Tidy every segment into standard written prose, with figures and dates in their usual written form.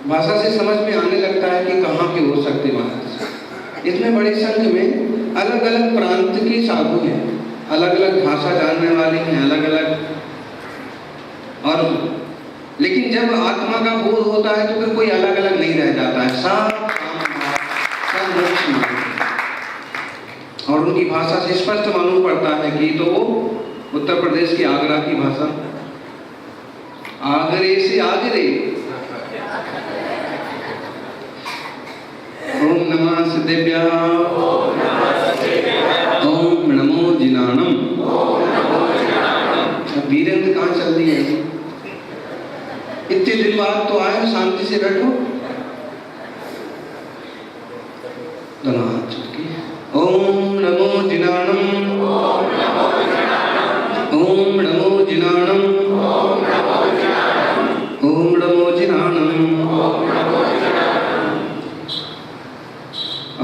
भाषा से समझ में आने लगता है कि कहाँ के हो सकते महाराज। इसमें बड़े संघ में अलग अलग प्रांत के साधु हैं, अलग अलग भाषा जानने वाले हैं, अलग अलग, और लेकिन जब आत्मा का बोध होता है तो फिर कोई अलग अलग नहीं रह जाता है, सब मोक्ष में। और उनकी भाषा से स्पष्ट मालूम पड़ता है कि तो वो उत्तर प्रदेश की आगरा की भाषा, आगरे से आगरे। ओम नमः सिद्धेभ्यः, ओम नमो जिनानम। वीरेंद्र कहाँ चल रही है? इतने दिन बाद तो आए, शांति से बैठो। दोनों हाथ जोड़ के ओम नमो जिनानम, ओम नमो जिनानम, ओम नमो जिनानम।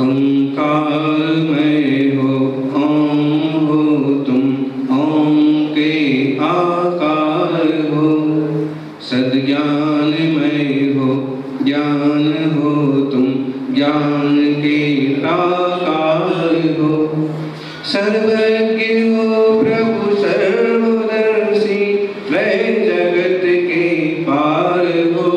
ओंकारमय हो ओम हो तुम, ओम के आकार हो, सद्ज्ञानमय हो ज्ञान हो तुम, ज्ञान के आकार हो, सर्वज्ञ हो प्रभु सर्वदर्शी, वह जगत के पार हो,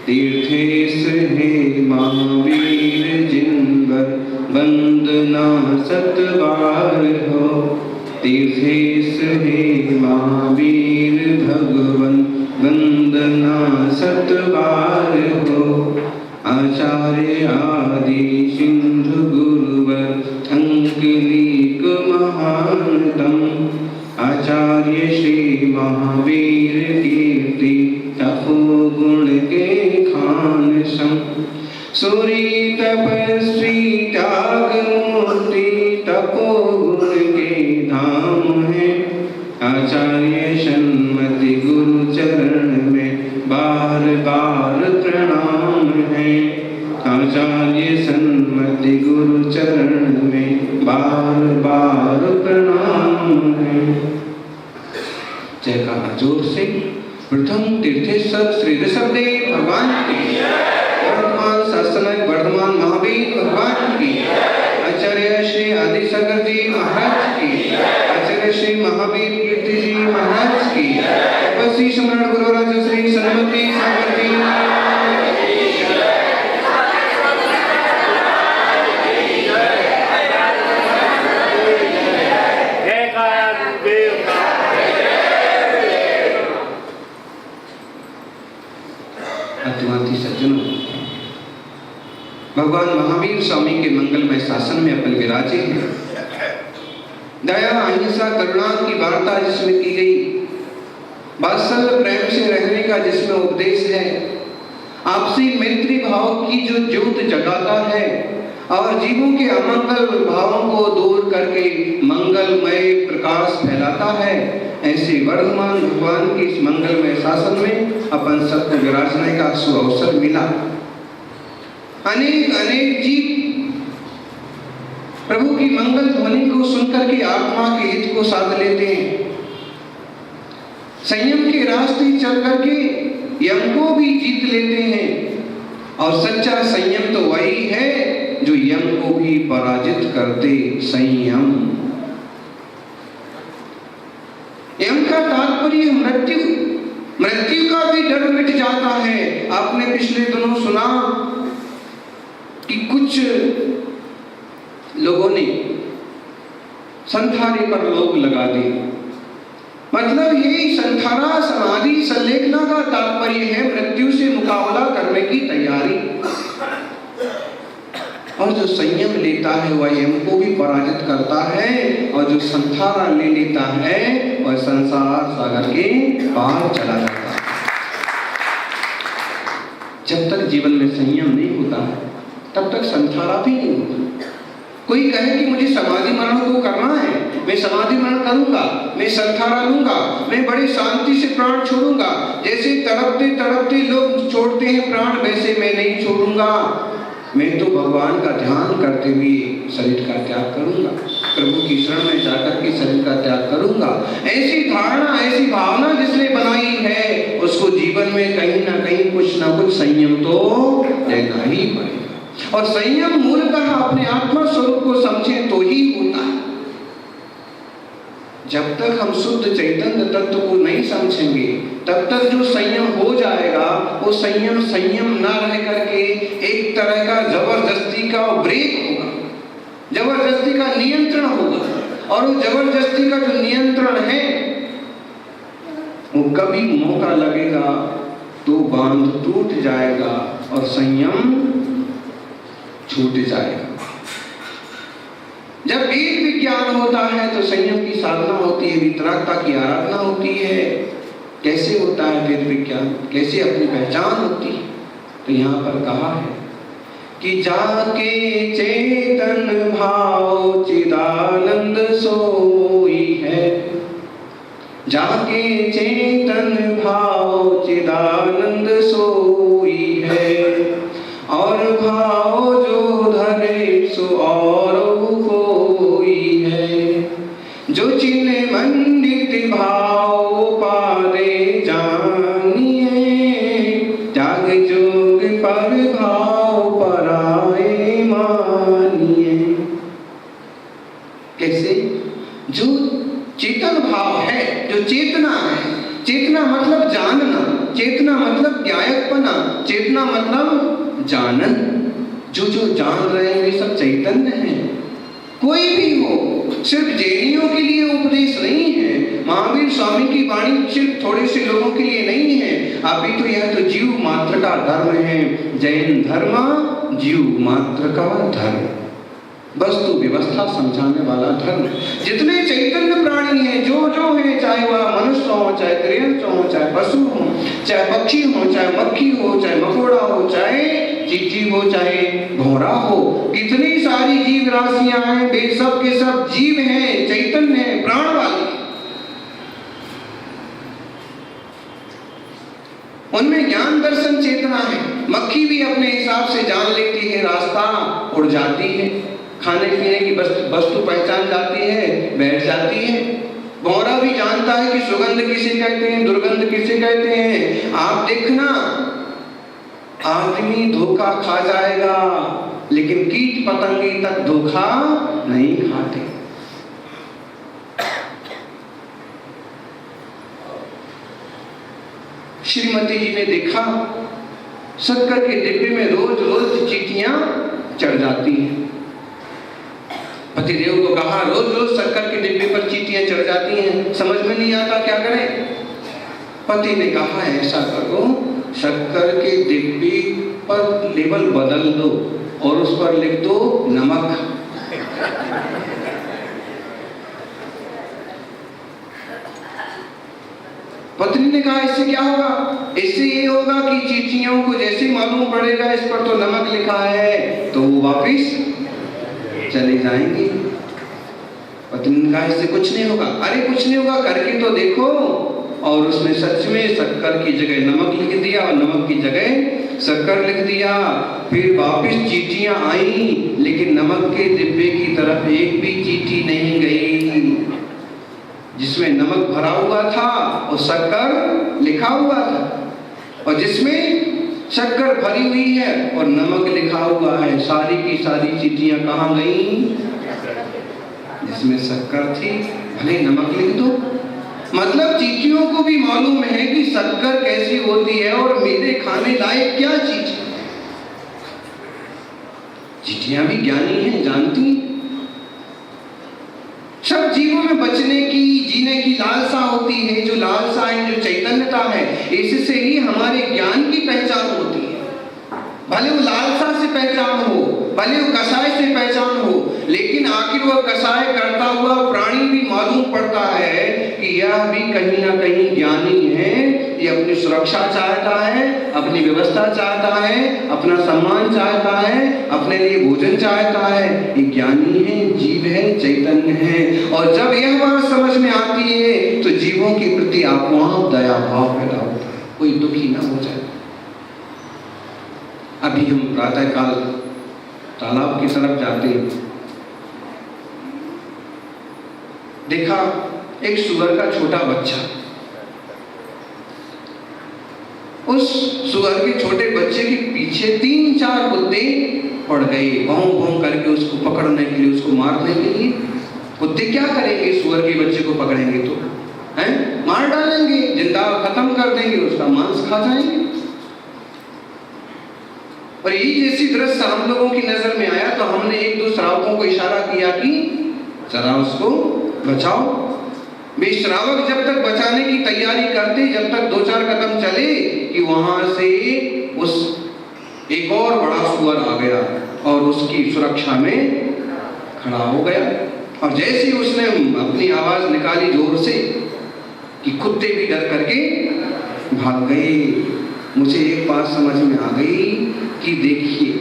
तीर्थेश है महावीर जिनवर वंदना सतबार हो, तीर्थेश है महावीर भगवन वंदना सतबार हो, आचार्य आदि सिंधु गुरुवर अंकलिक महानतम, आचार्य श्री महावीर कीर्ति तपोगुण के खान सम, सूरी तपस्वी त्याग मूर्ति तपोगुण के धाम है, आचार्य सन्मति गुरु चरण में बार बार प्रणाम है, आचार्य सन्मति गुरु चरण में बार बार प्रणाम है। जयकारा जोर से। प्रथम तीर्थेश्वर श्री ऋषभदेव भगवान की, वर्तमान शासनक वर्धमान महावीर भगवान की, आचार्य श्री आदि शंकर जी महाराज की, आचार्य श्री महावीर कीर्ति जी महाराज की, तपस्वी सम्राट गुरुराज श्री सन्मति सागर जी, अतिवादी सज्जनों, भगवान महावीर स्वामी के मंगलमय शासन में अपन विराजे हैं। दया अहिंसा करुणा की वार्ता जिसमें की गई, वात्सल्य प्रेम से रहने का जिसमें उपदेश है, आपसी मैत्री भाव की जो ज्योत जगाता है और जीवों के अमंगल भावों को दूर करके मंगलमय प्रकाश फैलाता है, ऐसे वर्धमान भगवान के इस मंगलमय शासन में अपन सबको विराजने का सुअवसर मिला। अनेक अनेक जीव प्रभु की मंगल ध्वनि को सुनकर के आत्मा के हित को साध लेते हैं, संयम के रास्ते चल करके यम को भी जीत लेते हैं, और सच्चा संयम तो वही है जो यम को भी पराजित कर दे। संयम, यम का तात्पर्य मृत्यु, मृत्यु का भी डर मिट जाता है। आपने पिछले दिनों सुना कि कुछ लोगों ने संथारे पर लोग लगा दी। मतलब ये संथारा समाधि संलेखना का तात्पर्य है मृत्यु से मुकाबला करने की तैयारी, और जो संयम लेता है वह यम को भी पराजित करता है, और जो संथारा ले लेता है वह संसार सागर के पार चला जाता है। जब तक जीवन में संयम नहीं होता है तब तक संथारा भी नहीं होता। कोई कहे कि मुझे समाधि मरण को करना है, मैं समाधि मरण करूंगा, मैं संथारा लूंगा, मैं बड़ी शांति से प्राण छोड़ूंगा, जैसे तड़पते तड़पते लोग छोड़ते हैं प्राण वैसे मैं नहीं छोड़ूंगा, मैं तो भगवान का ध्यान करते हुए शरीर का त्याग करूंगा, प्रभु की शरण में जाकर के शरीर का त्याग करूंगा। ऐसी धारणा, ऐसी भावना जिसने बनाई है उसको जीवन में कहीं ना कहीं कुछ ना कुछ संयम तो लेना ही पड़ेगा। और संयम मूलतः अपने आत्मा स्वरूप को समझें तो ही होता है। जब तक हम शुद्ध चैतन्य तत्व को नहीं समझेंगे तब तक जो संयम हो जाएगा वो संयम ना रह करके एक तरह का जबरदस्ती का ब्रेक होगा, जबरदस्ती का नियंत्रण होगा। और वो जबरदस्ती का जो नियंत्रण है वो कभी मौका लगेगा तो बांध टूट जाएगा और संयम छूट जाएगा। जब वेद विज्ञान होता है तो संयम की साधना होती है, वितरागता की आराधना होती है। कैसे होता है वेद विज्ञान, कैसे अपनी पहचान होती है? तो यहाँ पर कहा है कि जाके चेतन भाव चिदानंद सोई है, जाके चेतन भाव चिदानंद सोई है, और भाव जो धरे सो और कोई है, जो चिन्ह मंडित भाव पारे जानिए, जाग जोग पर भाव पराए मानिए। कैसे? जो चेतन भाव है, जो चेतना है, चेतना मतलब जानना, चेतना मतलब ज्ञायकपना, चेतना मतलब जानन। जो जो जान रहे हैं वे सब चैतन्य हैं। कोई भी हो, सिर्फ जैनियों के लिए उपदेश नहीं है, महावीर स्वामी की वाणी सिर्फ थोड़े से लोगों के लिए नहीं है, अभी तो यह तो जीव मात्र का धर्म है। जैन धर्म जीव मात्र का धर्म, वस्तु व्यवस्था समझाने वाला धर्म। जितने चैतन्य प्राणी हैं, जो जो है, चाहे वह मनुष्य हो, चाहे त्रियंश हो, चाहे पशु हो, चाहे पक्षी हो, चाहे मक्खी हो, चाहे मकोड़ा हो, चाहे चींटी हो, चाहे घोड़ा हो, कितनी सारी जीव राशियां हैं, वे सब के सब जीव हैं, चैतन्य हैं, प्राण वाले। उनमें ज्ञान दर्शन चेतना है। मक्खी भी अपने हिसाब से जान लेती है, रास्ता उड़ जाती है, खाने पीने की वस्तु पहचान जाती है, बैठ जाती है। घोड़ा भी जानता है कि सुगंध किसे कहते हैं, दुर्गंध किसे कहते हैं। आप देखना, आदमी धोखा खा जाएगा लेकिन कीट पतंगे तक धोखा नहीं खाते। श्रीमती जी ने देखा शक्कर के डिब्बे में रोज रोज चींटियां चढ़ जाती हैं। पतिदेव को कहा रोज रोज शक्कर के डिब्बे पर चींटियां चढ़ जाती हैं, समझ में नहीं आता क्या करें। पति ने कहा ऐसा करो, शक्कर के डिब्बे पर लेबल बदल दो और उस पर लिख दो नमक। पत्नी ने कहा इससे क्या होगा? इससे ये होगा कि चींटियों को जैसे मालूम पड़ेगा इस पर तो नमक लिखा है तो वो वापिस चले जाएंगे। पत्नी ने कहा इससे कुछ नहीं होगा। अरे कुछ नहीं होगा, करके तो देखो। और उसने सच में शक्कर की जगह नमक लिख दिया और नमक की जगह शक्कर लिख दिया। फिर वापिस चींटियां आई लेकिन नमक के डिब्बे की तरफ एक भी चींटी नहीं गई। जिसमें नमक भरा हुआ था और शक्कर लिखा हुआ था, और जिसमें शक्कर भरी हुई है और नमक लिखा हुआ है, सारी की सारी चींटियां कहाँ गई? जिसमें शक्कर थी भले नमक लिख दो। मतलब चींटियों को भी मालूम है कि शक्कर कैसी होती है और मेरे खाने लायक क्या चीज है। चींटियां भी ज्ञानी हैं, जानती हैं। सब जीवों में बचने की, जीने की लालसा होती है। जो लालसा है, जो चैतन्यता है, इससे ही हमारे ज्ञान की पहचान होती है। भले वो लालसा से पहचान हो, भले वो कसाय से पहचान हो, लेकिन आखिर वह कसाय करता हुआ प्राणी भी मालूम पड़ता है कि यह भी कहीं ना कहीं ज्ञानी है। ये अपनी सुरक्षा चाहता है, अपनी व्यवस्था चाहता है, अपना सम्मान चाहता है, अपने लिए भोजन चाहता है। ये ज्ञानी है, जीव है, चैतन्य है। और जब यह बात समझ में आती है तो जीवों के प्रति आपको दया भाव पैदा होता है, कोई दुखी ना हो जाए। अभी हम प्रातः काल तालाब की तरफ जाते हैं, देखा एक सुअर का छोटा बच्चा उस सुअर के छोटे बच्चे के पीछे 3-4 कुत्ते पड़ गए, भौं भौं करके उसको पकड़ने के लिए, उसको मारने के लिए। कुत्ते क्या करेंगे? सुअर के बच्चे को पकड़ेंगे तो हैं, मार डालेंगे, जिंदा खत्म कर देंगे, उसका मांस खा जाएंगे। और यही जैसी दृश्य हम लोगों की नजर में आया तो हमने 1-2 श्रावकों को इशारा किया कि जरा उसको बचाओ। वे श्रावक जब तक बचाने की तैयारी करते, जब तक 2-4 कदम चले कि वहां से उस एक और बड़ा सुअर आ गया और उसकी सुरक्षा में खड़ा हो गया। और जैसे ही उसने अपनी आवाज निकाली जोर से कि कुत्ते भी डर करके भाग गए। मुझे एक बात समझ में आ गई कि देखिए,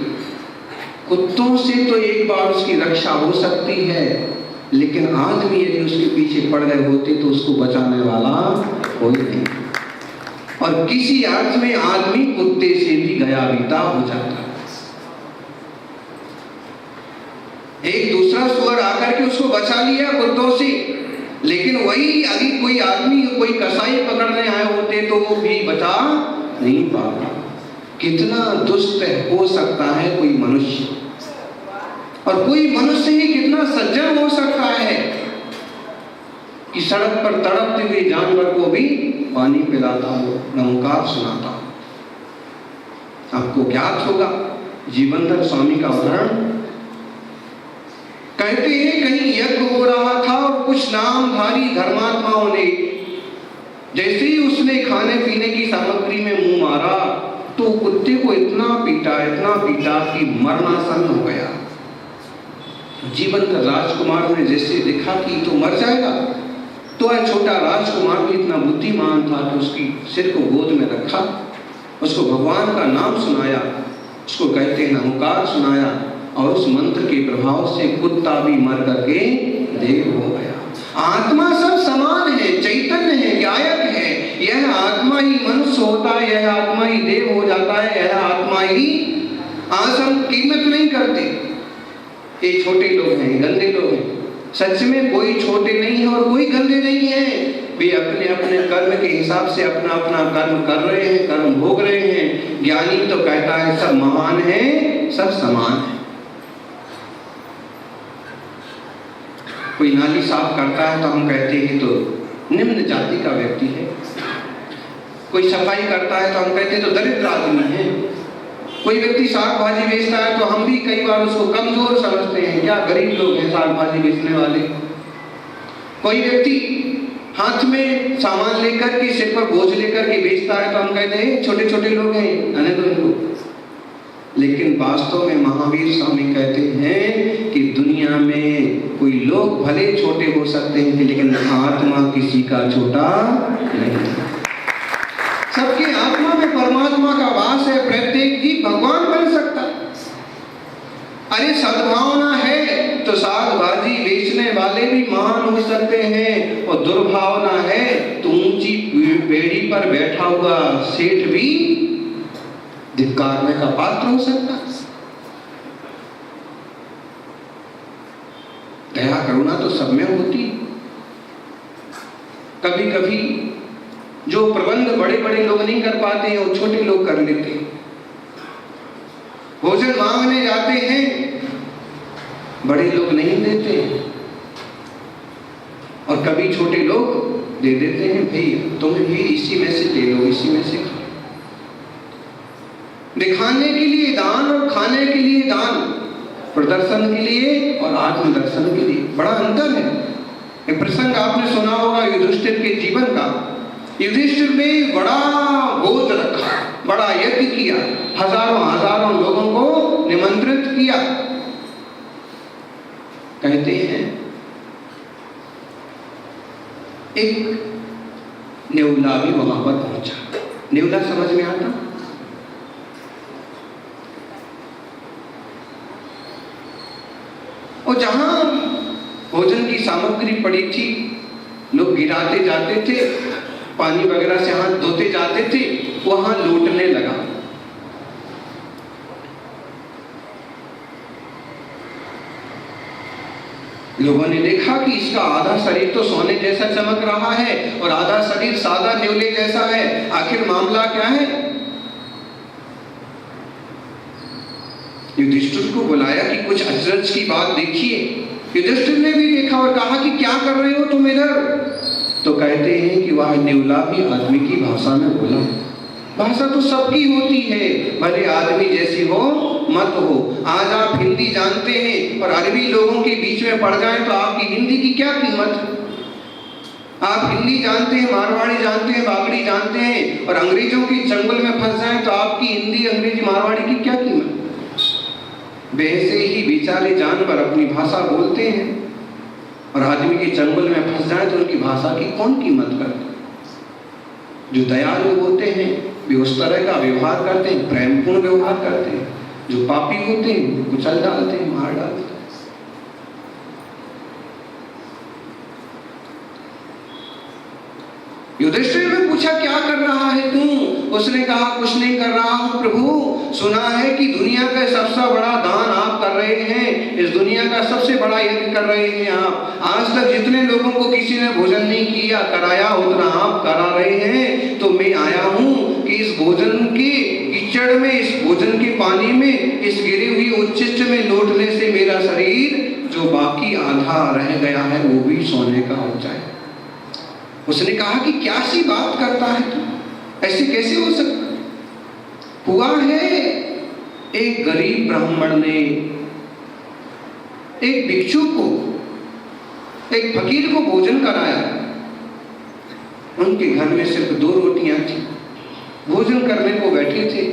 कुत्तों से तो एक बार उसकी रक्षा हो सकती है, लेकिन आदमी यदि उसके पीछे पड़ गए होते तो उसको बचाने वाला कोई नहीं। और किसी अर्थ में आदमी कुत्ते से भी गया बीता हो जाता। एक दूसरा सुअर आकर के उसको बचा लिया कुत्तों से, लेकिन वही अभी कोई आदमी, कोई कसाई पकड़ने आए होते तो वो भी बचा नहीं पाता। कितना दुष्ट हो सकता है कोई मनुष्य, और कोई मनुष्य ही कितना सज्जन हो सकता है कि सड़क पर तड़पते हुए जानवर को भी पानी पिलाता हो, नमकार सुनाता हो। आपको ज्ञात होगा जीवनधर स्वामी का उदाहरण। कहते हैं कहीं यज्ञ हो रहा था और कुछ नामधारी धर्मात्माओं ने जैसे ही उसने खाने पीने की सामग्री में मुंह मारा तो कुत्ते को इतना पीटा कि मरणासन हो गया। जीवनधर राजकुमार ने जैसे देखा कि तो मर जाएगा, तो वह छोटा राजकुमार भी इतना बुद्धिमान था कि उसकी सिर को गोद में रखा, उसको भगवान का नाम सुनाया, उसको कहते हैं नमकार सुनाया, और उस मंत्र के प्रभाव से कुत्ता भी मर करके देव हो गया। आत्मा सब समान है, चैतन्य है, गायक है। यह आत्मा ही मनुष्य होता है, यह आत्मा ही देव हो जाता है, यह आत्मा ही। आज हम कीमत नहीं करते, ये छोटे लोग हैं, गंदे लोग हैं। सच में कोई छोटे नहीं है और कोई गंदे नहीं है। वे अपने अपने कर्म के हिसाब से अपना अपना कर्म कर रहे हैं, कर्म भोग रहे हैं। ज्ञानी तो कहता है सब महान है, सब समान है। कोई नाली साफ करता है तो हम कहते हैं तो निम्न जाति का व्यक्ति है। कोई सफाई करता है तो हम कहते हैं तो दरिद्र आदमी है। कोई व्यक्ति साग भाजी बेचता है तो हम भी कई बार उसको कमजोर समझते हैं, क्या गरीब लोग हैं साग भाजी बेचने वाले। कोई व्यक्ति हाथ में सामान लेकर के, सिर पर बोझ लेकर के बेचता है तो हम कहते हैं छोटे छोटे लोग हैं, आने दो इनको। लेकिन वास्तव में महावीर स्वामी कहते हैं कि दुनिया में कोई लोग भले छोटे हो सकते हैं, लेकिन आत्मा किसी का छोटा नहीं। सबके आत्मा में परमात्मा का वास है, प्रत्येक जीव भगवान बन सकता है। अरे सद्भावना है तो साग भाजी बेचने वाले भी महान हो सकते हैं, और दुर्भावना है तो ऊंची बेड़ी पर बैठा हुआ सेठ भी धिक्कारने का पात्र हो सकता है। दया करुणा तो सब में होती। कभी कभी जो प्रबंध बड़े बड़े लोग नहीं कर पाते हैं वो छोटे लोग कर लेते हैं। भोजन मांगने जाते हैं, बड़े लोग नहीं देते, और कभी छोटे लोग दे देते हैं, भाई तुम भी इसी में से ले लो, इसी में से खा। दिखाने के लिए दान और खाने के लिए दान, प्रदर्शन के लिए और आत्मदर्शन के लिए बड़ा अंतर है। एक प्रसंग आपने सुना होगा युधिष्ठिर के जीवन का। युधिष्ठिर ने बड़ा भोज रखा, बड़ा यज्ञ किया, हजारों हजारों लोगों को निमंत्रित किया। कहते हैं एक नेवला भी वहां पर पहुंचा। नेवला समझ में आता? और जहां भोजन की सामग्री पड़ी थी, लोग गिराते जाते थे, पानी वगैरह से हाथ धोते जाते थे, वहां लूटने लगा। लोगों ने देखा कि इसका आधा शरीर तो सोने जैसा चमक रहा है और आधा शरीर सादा नेवले जैसा है। आखिर मामला क्या है? युधिष्ठिर को बुलाया कि कुछ अचरज की बात देखिए। युधिष्ठिर ने भी देखा और कहा कि क्या कर रहे हो तुम इधर? तो कहते हैं कि वह नेवलापी आदमी की भाषा में बोला। भाषा तो सबकी होती है, भले आदमी जैसी हो मत हो। आज आप हिंदी जानते हैं और अरबी लोगों के बीच में पड़ जाएं तो आपकी हिंदी की क्या कीमत है? आप हिंदी जानते हैं, मारवाड़ी जानते हैं, बागड़ी जानते हैं और अंग्रेजों के चंगुल में फंस जाएं तो आपकी हिंदी, अंग्रेजी, मारवाड़ी की क्या कीमत? वैसे ही बेचारे जानवर अपनी भाषा बोलते हैं और आदमी के चंगुल में फंस जाए तो उनकी भाषा की कौन कीमत करता? जो दयालु होते हैं वे उस तरह का व्यवहार करते हैं, प्रेमपूर्ण व्यवहार करते हैं। जो पापी होते हैं कुचल डालते हैं, मार डालते हैं। युधिष्ठिर ने पूछा क्या कर रहा है तू? उसने कहा कुछ नहीं कर रहा हूं प्रभु, सुना है कि दुनिया का सबसे बड़ा दान आप कर रहे हैं, इस दुनिया का सबसे बड़ा यज्ञ कर रहे हैं आप। आज तक जितने लोगों को किसी ने भोजन नहीं किया कराया उतना आप करा रहे हैं। तो मैं आया हूं कि इस भोजन के कीचड़ में, इस भोजन के पानी में, इस गिरी हुई उच्छिष्ट में लौटने से मेरा शरीर जो बाकी आधा रह गया है वो भी सोने का हो जाए। उसने कहा कि क्या सी बात करता है तू, ऐसे कैसे हो सकता? हुआ है एक गरीब ब्राह्मण ने एक भिक्षु को, एक फकीर को भोजन कराया। उनके घर में सिर्फ 2 रोटियां थी, भोजन करने को बैठे थे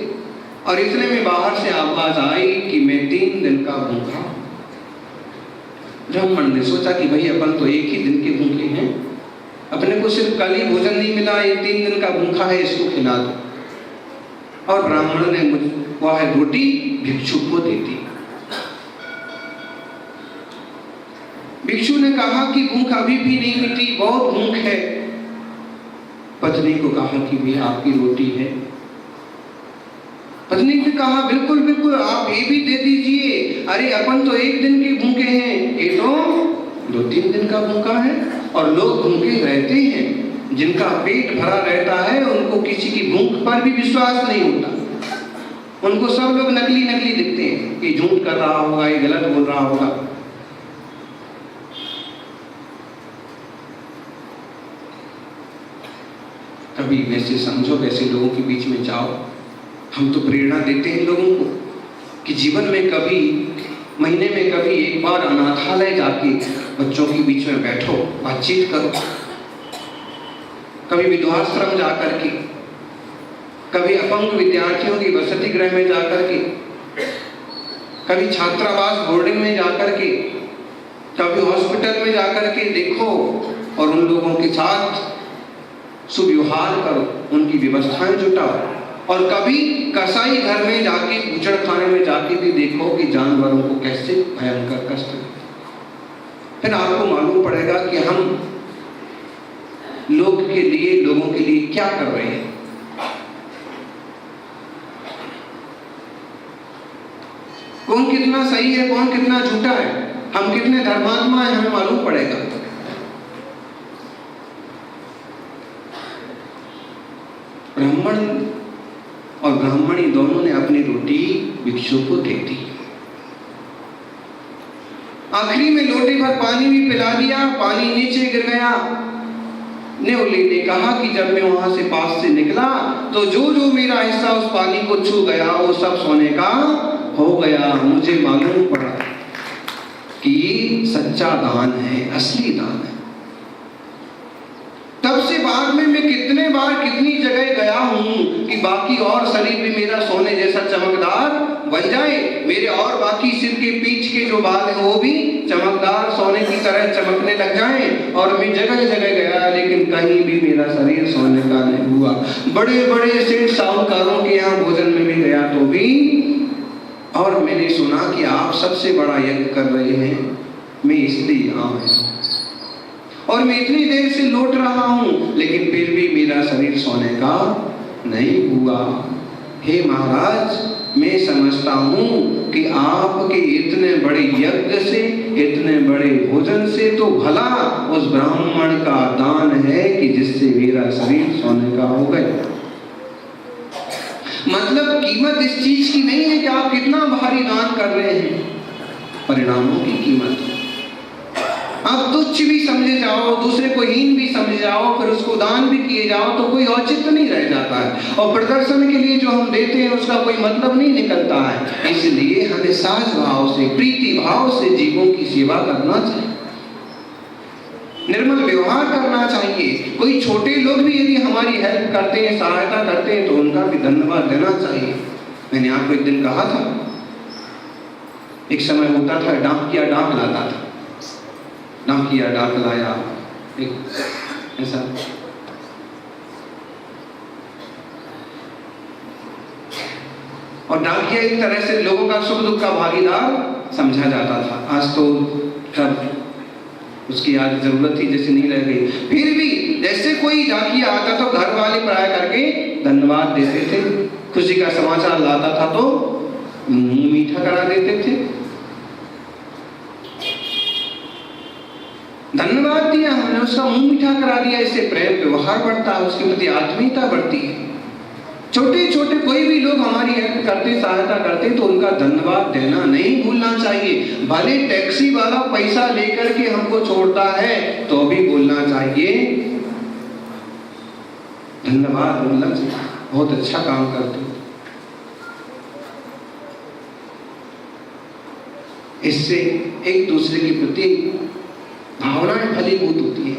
और इतने में बाहर से आवाज आई कि मैं 3 दिन का भूखा। ब्राह्मण ने सोचा कि भाई अपन तो एक ही दिन के भूखे हैं, अपने को सिर्फ कल ही भोजन नहीं मिला, ये 3 दिन का भूखा है, इसको खिला दो। और ब्राह्मण ने वह रोटी भिक्षु को दे दी। भिक्षु ने कहा कि भूख अभी भी नहीं मिटी, बहुत भूख है। पत्नी को कहा कि भैया आपकी रोटी है। पत्नी ने कहा बिल्कुल बिल्कुल आप ये भी दे दीजिए। अरे अपन तो 1 दिन के भूखे हैं, ये तो 2-3 दिन का भूखा है। और लोग भूखे रहते हैं, जिनका पेट भरा रहता है उनको किसी की भूख पर भी विश्वास नहीं होता। उनको सब लोग नकली नकली दिखते हैं कि झूठ कर रहा होगा, ये गलत बोल रहा होगा। कभी वैसे समझो, वैसे लोगों के बीच में जाओ। हम तो प्रेरणा देते हैं लोगों को कि जीवन में कभी, महीने में कभी एक बार अनाथालय जाके बच्चों के बीच में बैठो, बातचीत करो। कभी विधवाश्रम जाकर के, कभी अपंग विद्यार्थियों की वसति गृह में जाकर के, कभी छात्रावास बोर्डिंग में जाकर के, कभी हॉस्पिटल में जाकर के देखो और उन लोगों के साथ सुव्यवहार करो, उनकी व्यवस्थाएं जुटाओ। और कभी कसाई घर में जाके, बूचड़ खाने में जाके भी देखो कि जानवरों को कैसे भयंकर कष्ट है। फिर आपको मालूम पड़ेगा कि हम लोगों के लिए क्या कर रहे हैं। कौन कितना सही है, कौन कितना झूठा है, हम कितने धर्मात्मा हैं, हमें मालूम पड़ेगा। ब्राह्मण और ब्राह्मणी दोनों ने अपनी रोटी भिक्षु को दे दी। आखिरी में लोटे भर पानी भी पिला दिया, पानी नीचे गिर गया। नेवली ने कहा कि जब मैं वहां से पास से निकला तो जो जो मेरा हिस्सा उस पानी को छू गया वो सब सोने का हो गया। मुझे मालूम पड़ा कि सच्चा दान है, असली दान है। तब से बाद में मैं कितने बार कितनी जगह गया हूं कि बाकी और शरीर भी मेरा सोने जैसा चमकदार बन जाए, मेरे और बाकी सिर के पीठ के जो बाल हैं वो भी चमकदार सोने की तरह चमकने लग जाएं। और मैं जगह जगह गया लेकिन कहीं भी मेरा शरीर सोने का नहीं हुआ। बड़े बड़े सेठ साहूकारों के यहाँ भोजन में भी गया तो भी, और मैंने सुना कि आप सबसे बड़ा यज्ञ कर रहे हैं, मैं इसलिए यहाँ आया और मैं इतनी देर से लौट रहा हूं लेकिन फिर भी मेरा शरीर सोने का नहीं हुआ। हे महाराज, मैं समझता हूं कि आपके इतने बड़े यज्ञ से, इतने बड़े भोजन से तो भला उस ब्राह्मण का दान है कि जिससे मेरा शरीर सोने का हो गया। मतलब कीमत इस चीज की नहीं है कि आप कितना भारी दान कर रहे हैं, परिणामों की कीमत। आप तुच्छ भी समझे जाओ, दूसरे को हीन भी समझे जाओ, फिर उसको दान भी किए जाओ तो कोई औचित्य नहीं रह जाता है, और प्रदर्शन के लिए जो हम देते हैं उसका कोई मतलब नहीं निकलता है। इसलिए हमें सहज भाव से, प्रीति भाव से जीवों की सेवा करना चाहिए, निर्मल व्यवहार करना चाहिए। कोई छोटे लोग भी यदि हमारी हेल्प करते हैं, सहायता करते हैं, तो उनका भी धन्यवाद देना चाहिए। मैंने आपको एक दिन कहा था, एक समय होता था डाकिया डाक लाता था, डाकिया डाक लाया, एक ऐसा और डाकिया एक तरह से लोगों का सुख दुख का भागीदार समझा जाता था। आज तो सब उसकी आज जरूरत ही जैसे नहीं रह गई, फिर भी जैसे कोई डाकिया आता तो घर वाले प्राय करके धन्यवाद देते थे, खुशी का समाचार लाता था तो मुंह मीठा करा देते थे, धन्यवाद दिया हमने, उसका मुंह मीठा करा दिया। इससे प्रेम व्यवहार बढ़ता है, उसके प्रति आत्मीयता बढ़ती है। छोटे छोटे कोई भी लोग हमारी हेल्प करते, सहायता करते तो उनका धन्यवाद देना नहीं भूलना चाहिए। भले टैक्सी वाला पैसा लेकर के हमको छोड़ता है तो भी बोलना चाहिए, धन्यवाद बोलना चाहिए, बहुत अच्छा काम करते हो। इससे एक दूसरे के प्रति भावनाएं फलीभूत होती है,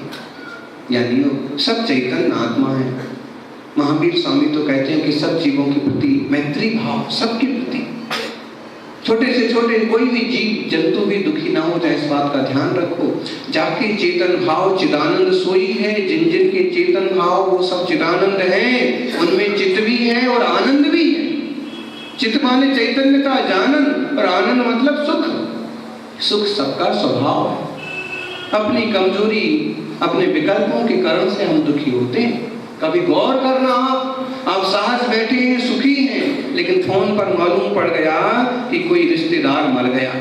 यानी सब चैतन्य आत्मा है। महावीर स्वामी तो कहते हैं कि सब जीवों के प्रति मैत्री भाव, सबके प्रति, छोटे से छोटे कोई भी जीव जंतु भी दुखी ना हो जाए, इस बात का ध्यान रखो। जाके चेतन भाव चिदानंद सोई है, जिन जिन के चेतन भाव वो सब चिदानंद है, उनमें चित्त भी है और आनंद भी है। चित्त माने चैतन्यता, जानन, और आनंद मतलब सुख। सुख सबका स्वभाव है। अपनी कमजोरी, अपने विकल्पों के कारण से हम दुखी होते हैं। कभी गौर करना, आप सहज बैठे हैं, सुखी हैं, लेकिन फोन पर मालूम पड़ गया कि कोई रिश्तेदार मर गया,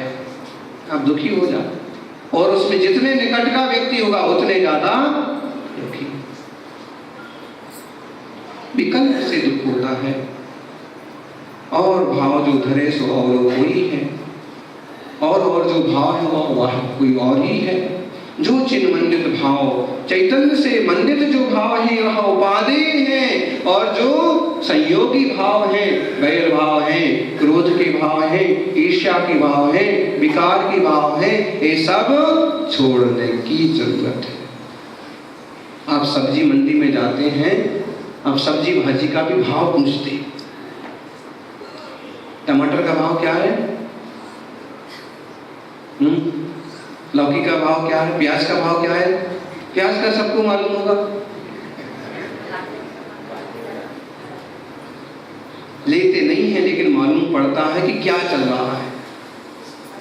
आप दुखी हो जाते, और उसमें जितने निकट का व्यक्ति होगा उतने ज्यादा दुखी। विकल्प से दुख होता है, और भाव जो धरे सो और वही है, और जो भाव है वह कोई और ही है। जो चिन्ह मंडित भाव, चैतन्य से मंडित जो भाव है वह उपादेय है, और जो संयोगी भाव है, वैर भाव है, क्रोध के भाव है, ईर्ष्या के भाव है, विकार के भाव है, ये सब छोड़ने की जरूरत है। आप सब्जी मंडी में जाते हैं, आप सब्जी भाजी का भी भाव पूछते हैं। टमाटर का भाव क्या है? लौकी का भाव क्या है? प्याज का भाव क्या है? प्याज का सबको मालूम होगा, लेते नहीं है लेकिन मालूम पड़ता है कि क्या चल रहा है।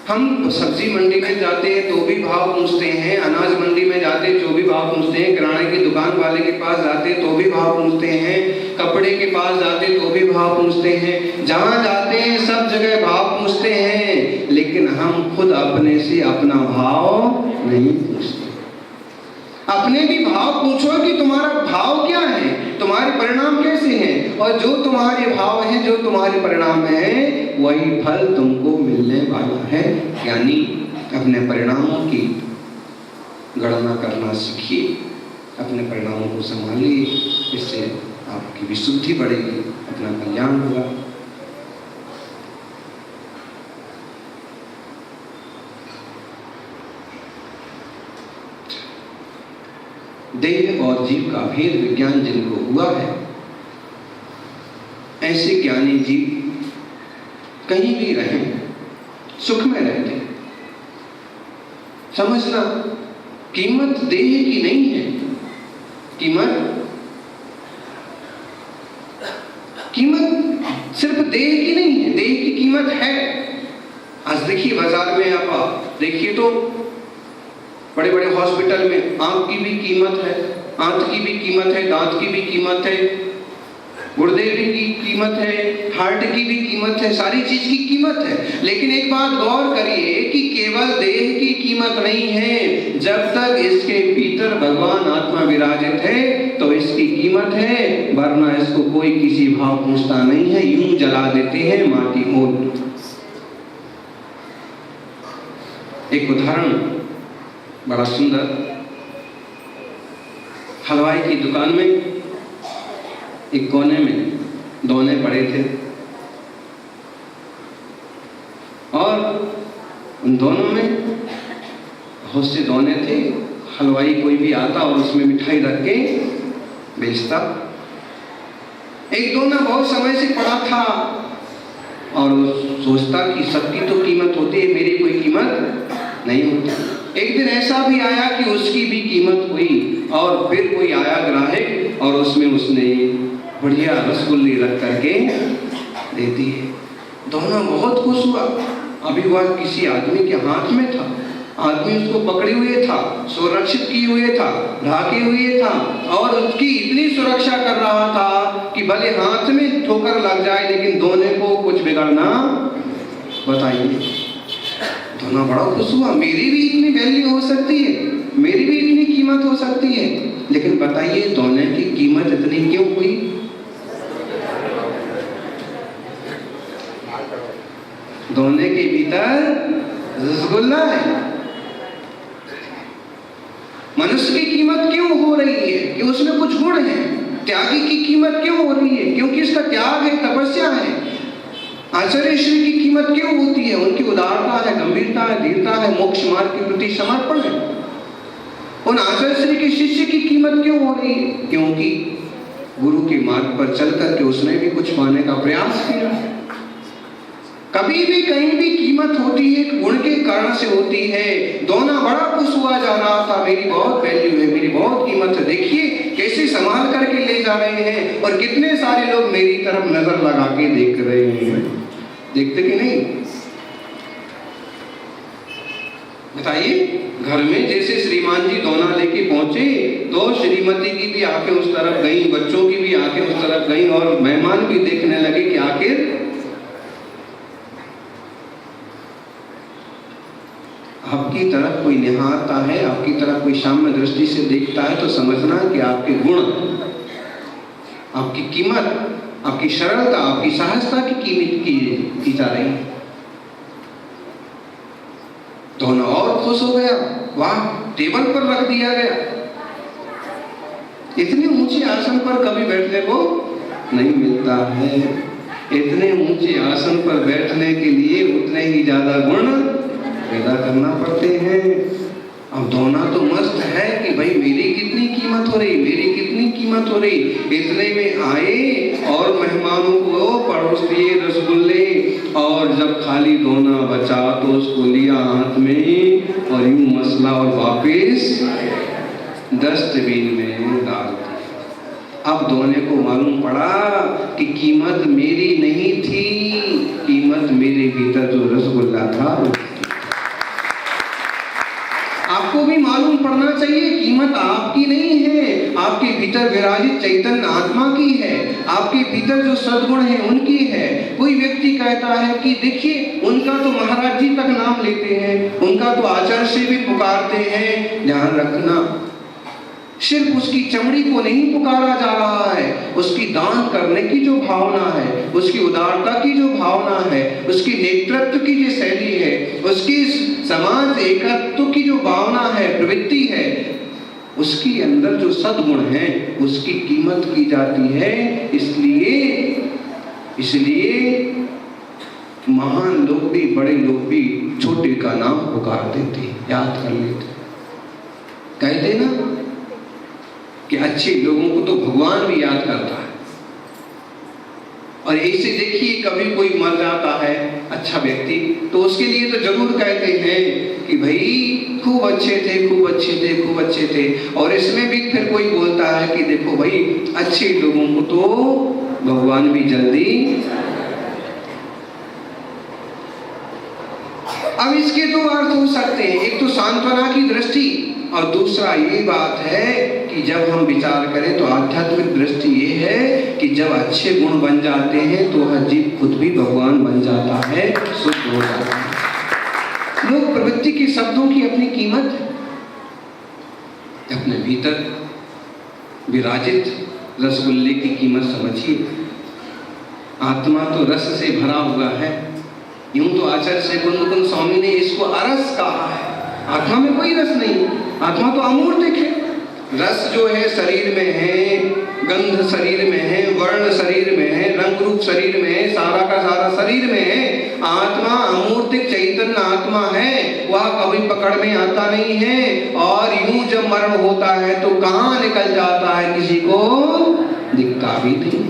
हम सब्जी मंडी में जाते हैं तो भी भाव पूछते हैं, अनाज मंडी में जाते तो भी भाव पूछते हैं, किराने की दुकान वाले के पास जाते तो भी भाव पूछते हैं, कपड़े के पास जाते तो भी भाव पूछते हैं, जहां जाते हैं सब जगह भाव पूछते हैं, लेकिन हम खुद अपने से अपना भाव नहीं पूछते। अपने भी भाव पूछो कि तुम्हारा भाव क्या है, तुम्हारे परिणाम कैसे हैं, और जो तुम्हारे भाव हैं, जो तुम्हारे परिणाम हैं, वही फल तुमको मिलने वाला है। यानी अपने परिणामों की गणना करना सीखिए, अपने परिणामों को संभालिए, इससे आपकी विशुद्धि बढ़ेगी, अपना कल्याण होगा। देह और जीव का भेद विज्ञान जिनको हुआ है, ऐसे ज्ञानी जीव कहीं भी रहें, सुख में रहते। समझना, कीमत देह की नहीं है, कीमत सिर्फ देह की नहीं है, देह की कीमत है। आज देखिए बाजार में आप देखिए तो बड़े बड़े हॉस्पिटल में आंख की भी कीमत है, आंत की भी कीमत है, दांत की भी कीमत है, गुर्दे की कीमत कीमत है, हार्ट की भी कीमत है, सारी चीज की कीमत है। लेकिन एक बात गौर करिए कि केवल देह की कीमत नहीं है, जब तक इसके भीतर भगवान आत्मा विराजित है तो इसकी कीमत है, वरना इसको कोई किसी भाव पूछता नहीं है, यूं जला देते हैं माटी मोल। एक उदाहरण बड़ा सुंदर, हलवाई की दुकान में एक कोने में दोने पड़े थे और उन दोनों में बहुत से दोने थे। हलवाई कोई भी आता और उसमें मिठाई रख के बेचता। एक दोना बहुत समय से पड़ा था और वो सोचता कि सबकी तो कीमत होती है, मेरी कोई कीमत नहीं होती। एक दिन ऐसा भी आया कि उसकी भी कीमत हुई और फिर कोई आया ग्राहक और उसमें उसने बढ़िया रसगुल्ले रख करके दे दिए। दोनों बहुत खुश हुआ। अभी वह किसी आदमी के हाथ में था, आदमी उसको पकड़े हुए था, सुरक्षित किए हुए था, ढाके हुए था और उसकी इतनी सुरक्षा कर रहा था कि भले हाथ में ठोकर लग जाए लेकिन दोनों को कुछ बिगड़ना बताइए। दोनों बड़ा खुश हुआ, मेरी भी इतनी वैल्यू हो सकती है, मेरी भी इतनी कीमत हो सकती है। लेकिन बताइए दोनों की कीमत इतनी क्यों हुई? दोने के भीतर रसगुल्ला है। मनुष्य की कीमत क्यों हो रही है? कि उसमें कुछ गुण है। त्यागी की कीमत क्यों हो रही है? क्योंकि इसका त्याग है, तपस्या है। आचार्य श्री की कीमत क्यों होती है? उनकी उदारता है, गंभीरता है, धीरता है, मोक्ष मार्ग के प्रति समर्पण है। उन आचार्य श्री के शिष्य की कीमत क्यों हो रही है? क्योंकि गुरु के मार्ग पर चल करके उसने भी कुछ पाने का प्रयास किया। कभी भी कहीं भी कीमत होती है, गुण के कारण से होती है। दोनों बड़ा खुश हुआ जा रहा था, मेरी बहुत वैल्यू है, मेरी बहुत कीमत है, देखिए कैसे संभाल करके ले जा रहे हैं और कितने सारे लोग मेरी तरफ नजर लगा के देख रहे हैं। देखते कि नहीं? बताइए, घर में जैसे श्रीमान जी दोना लेके पहुंचे तो श्रीमती की भी आंखें उस तरफ गई, बच्चों की भी आंखें उस तरफ गई और मेहमान भी देखने लगे कि आखिर आपकी तरफ कोई निहारता है, आपकी तरफ कोई साम्य दृष्टि से देखता है तो समझना कि आपके गुण, आपकी कीमत, आपकी सरलता, आपकी सहजता की कीमत की जा रही है। दोनों और खुश हो गया, वाह, टेबल पर रख दिया गया। इतने ऊंचे आसन पर कभी बैठने को नहीं मिलता है। इतने ऊंचे आसन पर बैठने के लिए उतने ही ज्यादा गुण पैदा करना पड़ते हैं। अब दोना तो मस्त है कि भाई मेरी कितनी कीमत हो रही, मेरी कितनी कीमत हो रही। इतने में आए और मेहमानों को परोस दिए रसगुल्ले और जब खाली दोना बचा तो उसको लिया हाथ में और यूं मसला और वापिस डस्टबिन में डाल दिया। अब दोने को मालूम पड़ा कि कीमत मेरी नहीं थी, कीमत मेरे भीतर जो रसगुल्ला था। आपको भी मालूम पड़ना चाहिए कीमत आपकी नहीं है, आपके भीतर विराजित चैतन्य आत्मा की है, आपके भीतर जो सद्गुण है उनकी है। कोई व्यक्ति कहता है कि देखिए उनका तो महाराज जी तक नाम लेते हैं, उनका तो आचार्य से भी पुकारते हैं। ध्यान रखना, सिर्फ उसकी चमड़ी को नहीं पुकारा जा रहा है, उसकी दान करने की जो भावना है, उसकी उदारता की जो भावना है, उसकी नेतृत्व की जो शैली है, उसकी समाज एकत्व की जो भावना है, प्रवृत्ति है, उसके अंदर जो सद्गुण है उसकी कीमत की जाती है। इसलिए महान लोग भी, बड़े लोग भी छोटे का नाम पुकार देते, याद कर लेते। कहते ना कि अच्छे लोगों को तो भगवान भी याद करता है। और ऐसे देखिए कभी कोई मर जाता है अच्छा व्यक्ति तो उसके लिए तो जरूर कहते हैं कि भाई खूब अच्छे थे, खूब अच्छे थे, खूब अच्छे थे। और इसमें भी फिर कोई बोलता है कि देखो भाई अच्छे लोगों को तो भगवान भी जल्दी। अब इसके दो अर्थ हो सकते हैं, एक तो सांत्वना की दृष्टि और दूसरा ये बात है कि जब हम विचार करें तो आध्यात्मिक दृष्टि ये है कि जब अच्छे गुण बन जाते हैं तो हर जीव खुद भी भगवान बन जाता है, शुद्ध हो जाता है। लोग प्रवृत्ति के शब्दों की अपनी कीमत अपने भीतर विराजित रसगुल्ले की कीमत समझिए। आत्मा तो रस से भरा हुआ है। यूं तो आचार्य श्री कुंद स्वामी ने इसको अरस कहा है। आत्मा में कोई रस नहीं, आत्मा तो अमूर्तिक है। रस जो है शरीर में है, गंध शरीर में है, वर्ण शरीर में है, रंग रूप शरीर में है, सारा का सारा शरीर में है। आत्मा अमूर्तिक चैतन्य आत्मा है, वह कभी पकड़ में आता नहीं है। और यूं जब मरण होता है तो कहाँ निकल जाता है किसी को दिखता भी नहीं।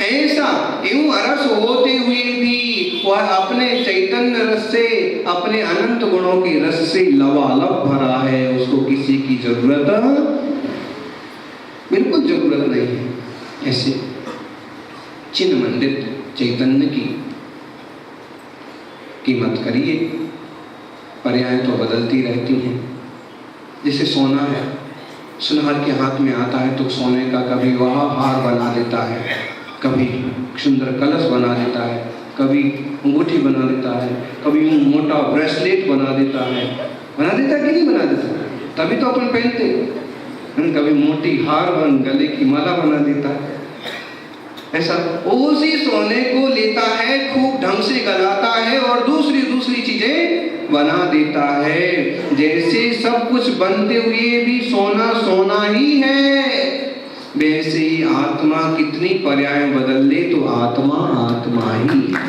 ऐसा यूं अरस होते हुए भी वह अपने चैतन्य रस से, अपने अनंत गुणों के रस से लबालब भरा है। उसको किसी की जरूरत बिल्कुल जरूरत नहीं है। ऐसे चिन्ह मंडित चैतन्य की कीमत करिए। पर्याय तो बदलती रहती हैं। जैसे सोना है, सुनार के हाथ में आता है तो सोने का कभी वह हार बना देता है, कभी सुंदर कलश बना देता है, कभी अंगूठी बना देता है, कभी मोटा ब्रेसलेट बना देता है कि नहीं बना देता? तभी तो अपन पहनते। कभी मोटी हार गले की माला बना देता है। ऐसा उसी सोने को लेता है, खूब ढंग से गलाता है और दूसरी चीजें बना देता है। जैसे सब कुछ बनते हुए भी सोना सोना ही है, वैसे ही आत्मा कितनी पर्याय बदल ले तो आत्मा आत्मा ही है।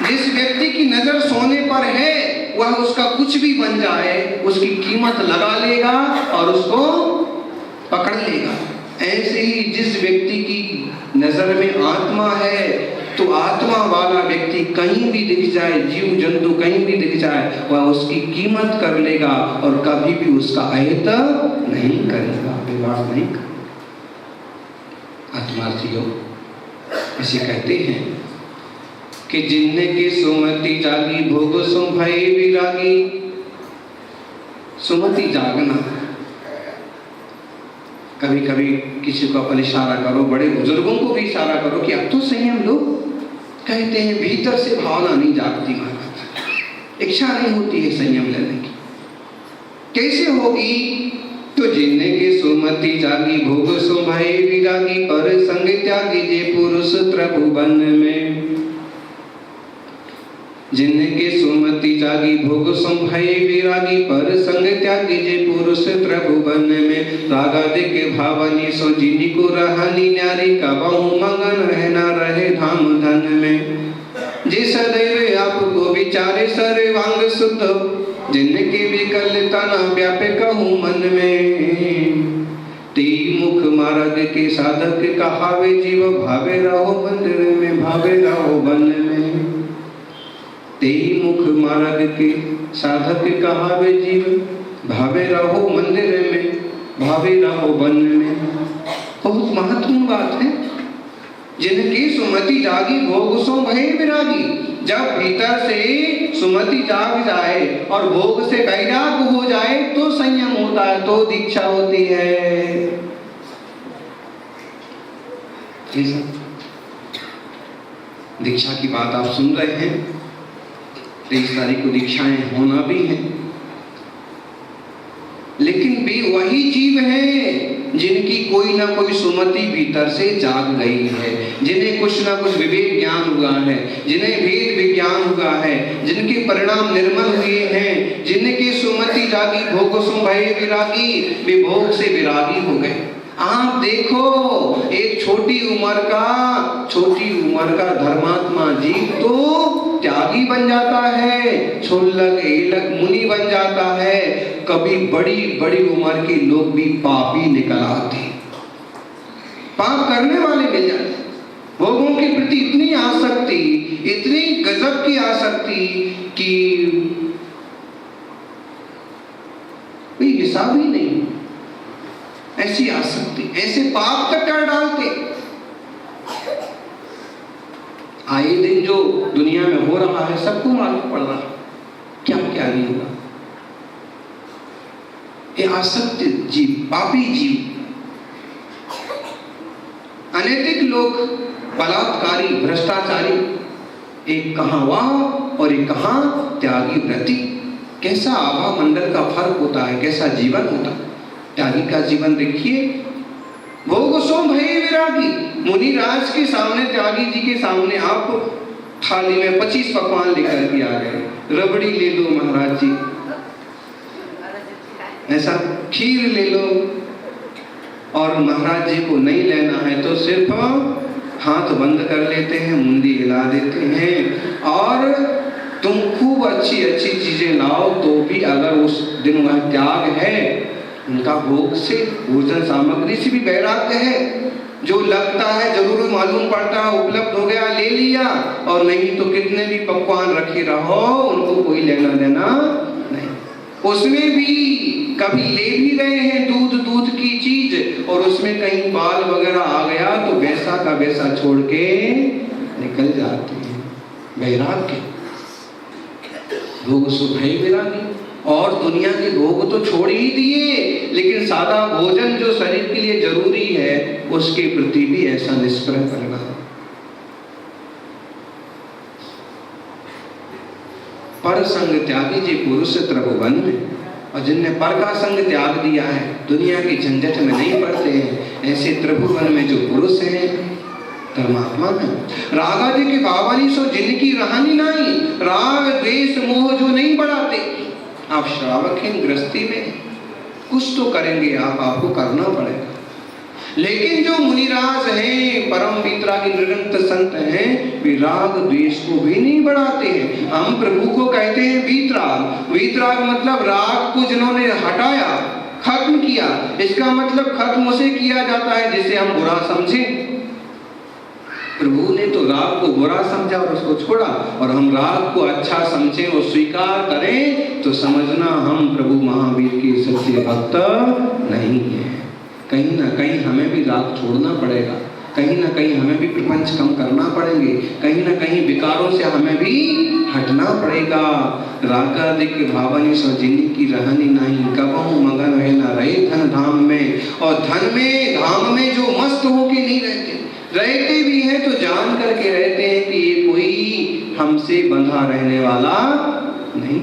जिस व्यक्ति की नजर सोने पर है वह उसका कुछ भी बन जाए उसकी कीमत लगा लेगा और उसको पकड़ लेगा। ऐसे ही जिस व्यक्ति की नजर में आत्मा है तो आत्मा वाला व्यक्ति कहीं भी दिख जाए, जीव जंतु कहीं भी दिख जाए, वह उसकी कीमत कर लेगा और कभी भी उसका अहित नहीं करेगा, विवाद नहीं करेगा। आत्मार्थियों इसे कहते हैं कि जिन्ने की सुमति जागी भोग सो भय विरागी। सुमति जागना, कभी कभी किसी को अपन इशारा करो, बड़े बुजुर्गों को भी इशारा करो कि अब तो संयम लो। कहते हैं भीतर से भावना नहीं जागती महाराज, इच्छा नहीं होती है संयम लेने की। कैसे होगी? तो जिन्ने के सुमति जागी भोग सो भय विरागी, पर संग त्यागी जे पुरुष त्रिभुवन में। जिनके सुमति जागी भोग सो भय विरागी, पर संग त्यागी जे पुरुष त्रिभुवन में। रागादिक भावनी सो जिनी को रहनी न्यारी, कबहु मगन रहना रहे धाम धन में। जे सदैव आपको विचारे सर्वांग शुद्ध, जिनके विकल तना व्यापे कहूँ मन में। ती मुख मार्ग के साधक कहावे जीव, भावे रहो मंदिर में भावे रहो वन में। तेई मुख मार्ग के साधक कहावे जीव, भावे रहो मंदिर में भावे रहो वन में। बहुत महत्वपूर्ण बात है। जिनकी सुमति जागी भोग सो भय विरागी। जब भीतर से सुमति जाग जाए और भोग से वैराग हो जाए तो संयम होता है, तो दीक्षा होती है। दीक्षा की बात आप सुन रहे हैं। 23 तारीख को दीक्षाएं होना भी है, लेकिन वे वही जीव हैं जिनकी कोई ना कोई सुमति भीतर से जाग गई है, जिन्हें कुछ ना कुछ विवेक ज्ञान हुआ है, जिन्हें वेद विज्ञान हुआ है, जिनके परिणाम निर्मल हुए हैं, जिनकी सुमति जागी भोग सो भय विरागी, वे भोग से विरागी हो गए। आप देखो एक छोटी उम्र का धर्मात्मा जीव तो त्यागी बन जाता है, क्षुल्लक एलक मुनि बन जाता है। कभी बड़ी बड़ी उम्र के लोग भी पापी निकल आते, पाप करने वाले मिल जाते। भोगों के प्रति इतनी आसक्ति, इतनी गजब की आसक्ति कि कोई हिसाब ही नहीं। ऐसी आसक्ति, ऐसे पाप तक कर डालते। आए दिन जो दुनिया में हो रहा है सबको मालूम पड़ रहा है, क्या क्या नहीं होगा। ये आसक्त जीव, पापी जीव, अनैतिक लोग, बलात्कारी, भ्रष्टाचारी, एक कहाँ वाह और एक कहाँ त्यागी व्रती। कैसा आभा मंडल का फर्क होता है, कैसा जीवन होता है। त्यागी का जीवन देखिए, भोग सो भय विरागी। मुनि राज के सामने, त्यागी जी के सामने आप थाली में 25 पकवान लेकर के आ गए। रबड़ी ले लो महाराज जी, ऐसा खीर ले लो, और महाराज जी को नहीं लेना है तो सिर्फ हाथ बंद कर लेते हैं, मुंडी हिला देते हैं। और तुम खूब अच्छी अच्छी चीजें लाओ तो भी अगर उस दिन वह त्याग है, उनका भोग से, भोजन सामग्री से भी वैराग्य है। जो लगता है, जरूर मालूम पड़ता है, उपलब्ध हो गया ले लिया, और नहीं तो कितने भी पकवान रखे रहो, उनको कोई लेना देना नहीं। उसमें भी कभी ले भी रहे हैं दूध की चीज, और उसमें कहीं बाल वगैरह आ गया तो वैसा का वैसा छोड़ के निकल जाते हैं। वैराग्य, भोग सुख है विरागी। और दुनिया के भोग तो छोड़ ही दिए, लेकिन सादा भोजन जो शरीर के लिए जरूरी है, उसके प्रति भी ऐसा निष्प्रह करना। पर संग त्यागी जी पुरुष त्रिभुवन में, और जिनने पर का संग त्याग दिया है, दुनिया की झंझट में नहीं पड़ते हैं, ऐसे त्रिभुवन में जो पुरुष हैं धर्मात्मा है। रागादि के भावानी सो जिनकी रहनी नहीं, राग द्वेष मोह जो नहीं बढ़ाते। आप श्रावक हैं, गृहस्थी में कुछ तो करेंगे, आपको करना पड़ेगा। लेकिन जो मुनिराज हैं, परम वीतरागी निरंतर संत हैं, वे राग द्वेष को भी नहीं बढ़ाते हैं। हम प्रभु को कहते हैं वीतराग। वीतराग मतलब राग को जिन्होंने हटाया, खत्म किया। इसका मतलब खत्म उसे किया जाता है जिसे हम बुरा समझें। प्रभु ने तो राग को बुरा समझा और उसको छोड़ा, और हम राग को अच्छा समझें और स्वीकार करें तो समझना हम प्रभु महावीर के सच्चे भक्त नहीं हैं। कहीं ना कहीं हमें भी राग छोड़ना पड़ेगा, कहीं ना कहीं हमें भी प्रपंच कम करना पड़ेंगे, कहीं ना कहीं विकारों से हमें भी हटना पड़ेगा। रागादिक भावनी सो जिनकी रहनी नहीं, कबहू मगन है ना रहे धन धाम में। और धन में, धाम में जो मस्त होके नहीं रहते भी हैं तो जान करके रहते हैं कि ये कोई हमसे बंधा रहने वाला नहीं।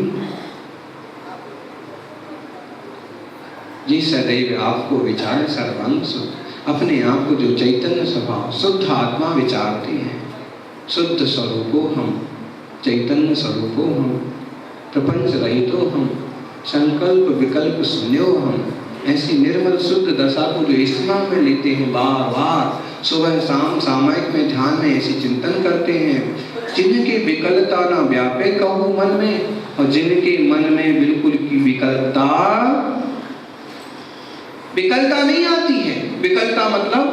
जी सदैव आपको विचार सर्वांग शुद्ध, अपने आप को जो चैतन्य स्वभाव शुद्ध आत्मा विचारते हैं, शुद्ध स्वरूपो हम, चैतन्य स्वरूपो हम, प्रपंच रहितो हम, संकल्प विकल्प शून्यो हम। ऐसी निर्मल शुद्ध दशा को जो स्नान में लेते हैं, बार बार सुबह शाम सामयिक में ध्यान में ऐसे चिंतन करते हैं, जिनकी विकलता ना व्यापे कहूँ मन में, और जिनके मन में बिल्कुल की विकलता नहीं आती है। विकलता मतलब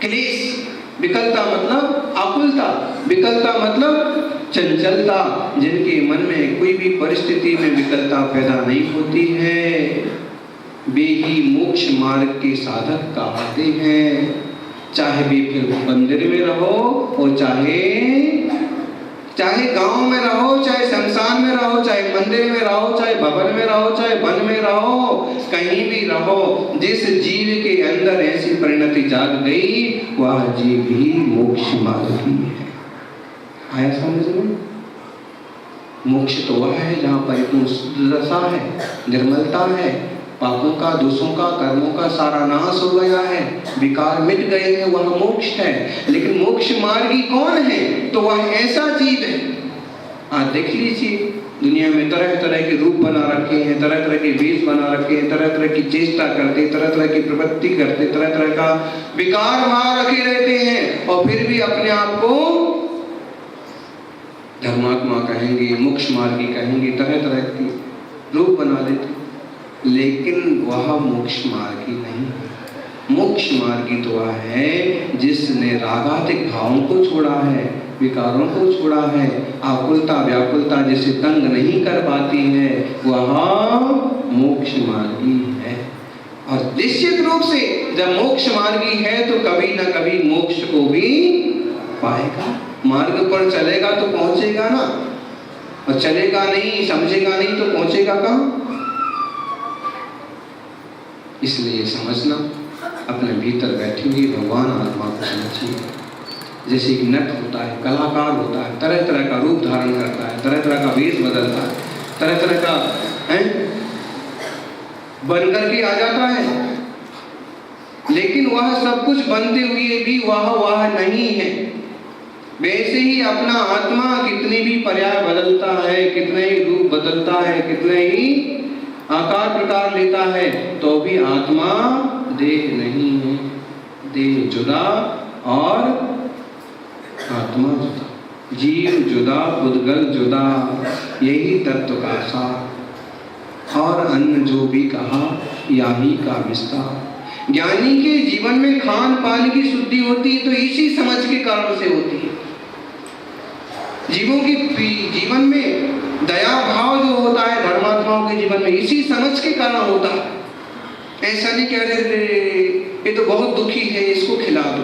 क्लेश, विकलता मतलब आकुलता, विकलता मतलब चंचलता। जिनके मन में कोई भी परिस्थिति में विकलता पैदा नहीं होती है, वे ही मोक्ष मार्ग के साधक कहलाते हैं। चाहे वे फिर मंदिर में रहो, और चाहे गांव में रहो, चाहे शमशान में रहो, चाहे मंदिर में रहो, चाहे भवन में रहो, चाहे वन में रहो, कहीं भी रहो, जिस जीव के अंदर ऐसी परिणति जाग गई, वह जीव ही मोक्ष मार्ग की है। आया समझ में? मोक्ष तो वह है जहाँ परिपूर्ण दशा है, निर्मलता है, पापों का, दोषों का, कर्मों का सारा नाश हो गया है, विकार मिट गए हैं, वह मोक्ष है। लेकिन मोक्ष मार्गी कौन है? तो वह ऐसा जीव है। आज देख लीजिए, दुनिया में तरह तरह के रूप बना रखे हैं, तरह तरह के वेश बना रखे हैं, तरह तरह की चेष्टा करते, तरह तरह की प्रवृत्ति करते, तरह तरह का विकार वहां रखे रहते हैं, और फिर भी अपने आप को धर्मात्मा कहेंगे, मोक्ष मार्गी कहेंगे, तरह तरह की रूप बना लेते। लेकिन वह मोक्ष मार्गी नहीं है। मोक्ष मार्गी तो वह है जिसने रागातिक भावों को छोड़ा है, विकारों को छोड़ा है, आकुलता व्याकुलता जिसे तंग नहीं कर पाती है, वह मोक्ष मार्गी है। और निश्चित रूप से जब मोक्ष मार्गी है तो कभी ना कभी मोक्ष को भी पाएगा। मार्ग पर चलेगा तो पहुंचेगा ना, और चलेगा नहीं, समझेगा नहीं तो पहुंचेगा कहाँ? इसलिए समझना, अपने भीतर बैठी हुई भगवान आत्मा को समझिए। जैसे एक नट होता है, कलाकार होता है, तरह तरह का रूप धारण करता है, तरह तरह का वेश बदलता है, तरह तरह का बन करके आ जाता है, लेकिन वह सब कुछ बनते हुए भी वह नहीं है। वैसे ही अपना आत्मा कितने भी पर्याय बदलता है, कितने ही रूप बदलता है, कितने ही आकार प्रकार लेता है, तो भी आत्मा देह नहीं है। देह जुदा और आत्मा जुदा, जीव जुदा, पुद्गल जुदा, यही तत्व का सार। और अन्य जो भी कहा याही का विस्तार। ज्ञानी के जीवन में खान पान की शुद्धि होती है तो इसी समझ के कारण से होती है। जीवों के जीवन में दया भाव जो होता है धर्मात्माओं के जीवन में इसी समझ के कारण होता है। ऐसा नहीं कह रहे ये तो बहुत दुखी है, इसको खिला दो,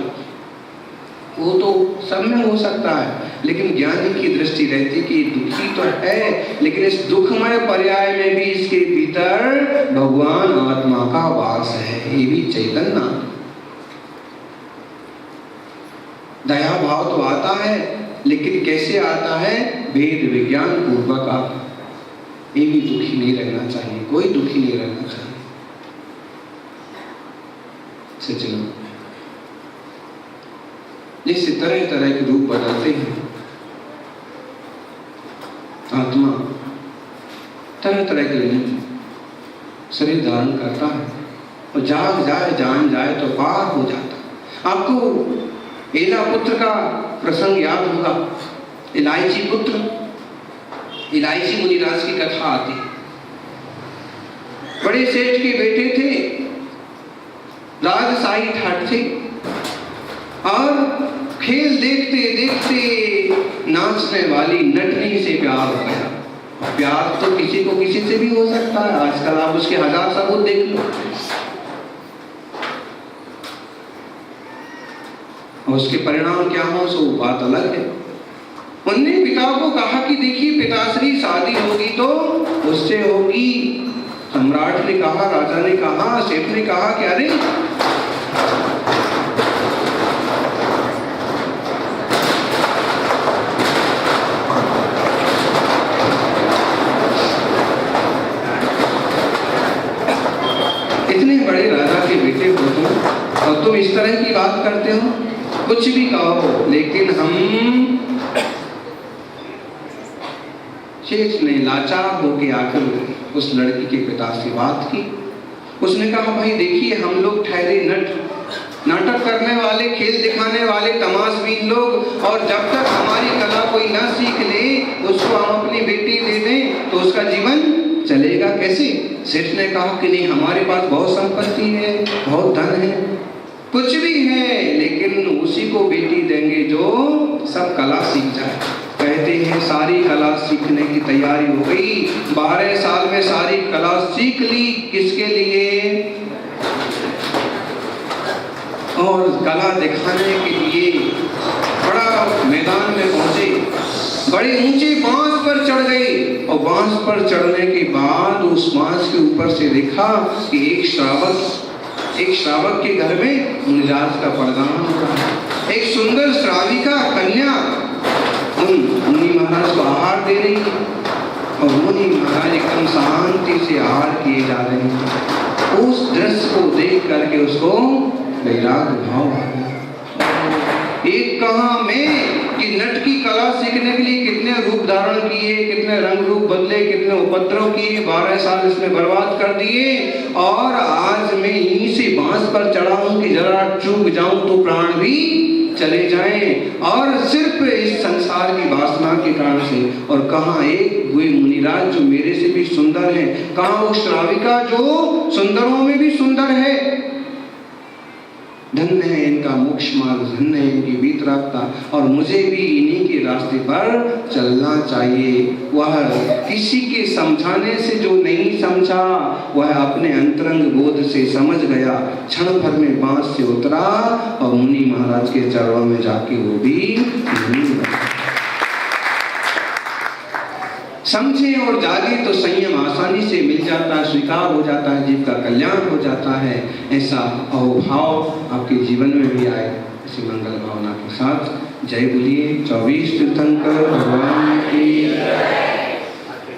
वो तो सब में हो सकता है, लेकिन ज्ञानी की दृष्टि रहती कि दुखी तो है, लेकिन इस दुखमय पर्याय में भी इसके भीतर भगवान आत्मा का वास है, ये भी चैतन्य। दया भाव तो आता है, लेकिन कैसे आता है? वेद विज्ञान पूर्वक आता। ये भी दुखी नहीं रहना चाहिए, कोई दुखी नहीं रहना चाहिए। सज्जनों, जैसे तरह तरह के रूप बदलते हैं, आत्मा तरह तरह के शरीर धारण करता है और जाग जाए जान जाए तो पार हो जाता। आपको एला पुत्र का प्रसंग याद होगा। इलायची पुत्र, इलायची मुनिराज की कथा आती है। बड़े सेठ के बेटे थे, राजशाही ठाट थे, और खेल देखते देखते नाचने वाली नटनी से प्यार हो गया। प्यार तो किसी को किसी से भी हो सकता है, आजकल आप उसके 1000 सबूत देख लो। और उसके परिणाम क्या हो सो बात अलग है। उनने पिता को कहा कि देखिए पिताश्री, शादी होगी तो उससे होगी। सम्राट ने कहा, राजा ने कहा, सेठ ने कहा कि अरे इतने बड़े राजा के बेटे हो तुम और तुम इस तरह की बात करते हो। कुछ भी कहो, लेकिन हम शेष ने लाचार होके आकर उस लड़की के पिता से बात की। उसने कहा भाई देखिए, हम लोग ठहरे नाटक करने वाले, खेल दिखाने वाले तमाशबीन लोग, और जब तक हमारी कला कोई ना सीख ले उसको हम अपनी बेटी दे दें तो उसका जीवन चलेगा कैसे? सेठ ने कहा कि नहीं, हमारे पास बहुत संपत्ति है, बहुत धन है, कुछ भी है, लेकिन उसी को बेटी देंगे जो सब कला सीख जाए। कहते हैं सारी कला सीखने की तैयारी हो गई। 12 साल में सारी कला सीख ली। किसके लिए? और कला दिखाने के लिए बड़ा मैदान में पहुंचे, बड़े ऊंचे बांस पर चढ़ गए, और बांस पर चढ़ने के बाद उस बांस के ऊपर से देखा कि एक श्रावक के घर में मुनिराज का प्रदान हो रहा है। एक सुंदर श्राविका कन्या मुनि महाराज को आहार दे रही है, और मुनि महाराज एकदम शांति से आहार किए जा रहे हैं। उस दृश्य को देख करके उसको वैराग्य भाव आ गया। एक कहा मैं कि नट की कला सीखने के लिए कितने रूप धारण किए, कितने रंग रूप बदले, कितने उपद्रव किए, 12 साल इसमें बर्बाद कर दिए, और आज मैं यहीं से बांस पर चढ़ा हूं कि जरा चूक जाऊं तो प्राण भी चले जाएं, और सिर्फ इस संसार की वासना के कारण से। और कहाँ एक हुए मुनिराज जो मेरे से भी सुंदर है, कहाँ वो श्राविका जो सुंदरों में भी सुंदर है। धन्य है इनका मोक्ष मार्ग, धन्य है इनकी वीतरागता, और मुझे भी इन्हीं के रास्ते पर चलना चाहिए। वह किसी के समझाने से जो नहीं समझा, वह अपने अंतरंग बोध से समझ गया। क्षण भर में बांस से उतरा और मुनि महाराज के चरणों में जाके वो भी समझे और जागे तो संयम आसानी से मिल जाता है, स्वीकार हो जाता है, जीव का कल्याण हो जाता है। ऐसा अहोभाव आपके जीवन में भी आए, इसी मंगल भावना के साथ जय बोलिए 24 तीर्थंकर भगवान की।